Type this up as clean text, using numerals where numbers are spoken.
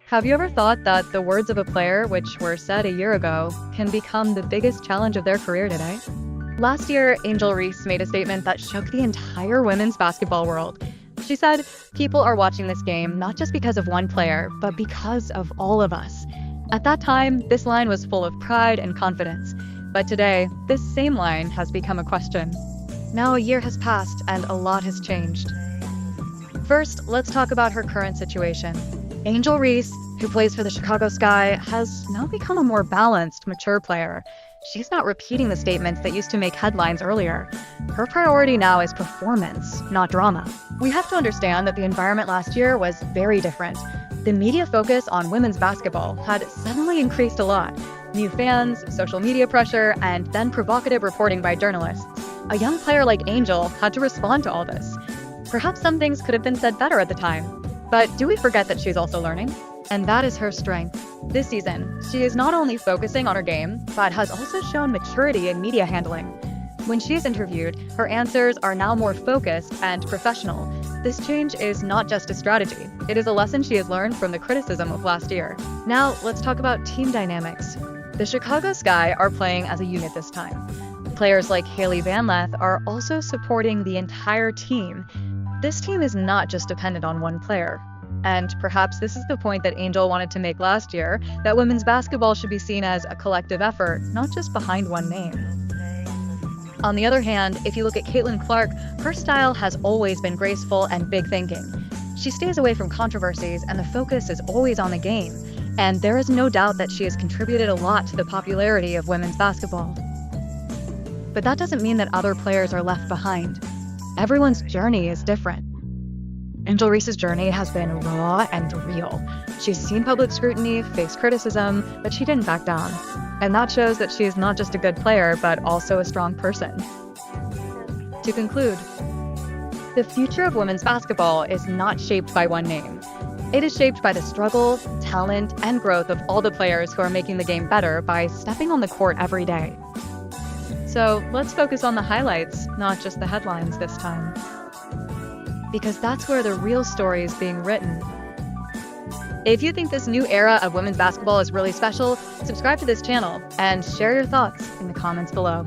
Have you ever thought that the words of a player, which were said a year ago, can become the biggest challenge of their career today? Last year, Angel Reese made a statement that shook the entire women's basketball world. She said, "People are watching this game not just because of one player, but because of all of us." At that time, this line was full of pride and confidence. But today, this same line has become a question. Now a year has passed and a lot has changed. First, let's talk about her current situation. Angel Reese, who plays for the Chicago Sky, has now become a more balanced, mature player. She's not repeating the statements that used to make headlines earlier. Her priority now is performance, not drama. We have to understand that the environment last year was very different. The media focus on women's basketball had suddenly increased a lot. New fans, social media pressure, and then provocative reporting by journalists. A young player like Angel had to respond to all this. Perhaps some things could have been said better at the time. But do we forget that she's also learning? And that is her strength. This season, she is not only focusing on her game, but has also shown maturity in media handling. When she is interviewed, her answers are now more focused and professional. This change is not just a strategy. It is a lesson she has learned from the criticism of last year. Now, let's talk about team dynamics. The Chicago Sky are playing as a unit this time. Players like Haley Van Leth are also supporting the entire team. This team is not just dependent on one player. And perhaps this is the point that Angel wanted to make last year, that women's basketball should be seen as a collective effort, not just behind one name. On the other hand, if you look at Caitlin Clark, her style has always been graceful and big thinking. She stays away from controversies and the focus is always on the game. And there is no doubt that she has contributed a lot to the popularity of women's basketball. But that doesn't mean that other players are left behind. Everyone's journey is different. Angel Reese's journey has been raw and real. She's seen public scrutiny, faced criticism, but she didn't back down. And that shows that she is not just a good player, but also a strong person. To conclude, the future of women's basketball is not shaped by one name. It is shaped by the struggle, talent, and growth of all the players who are making the game better by stepping on the court every day. So let's focus on the highlights, not just the headlines this time. Because that's where the real story is being written. If you think this new era of women's basketball is really special, subscribe to this channel and share your thoughts in the comments below.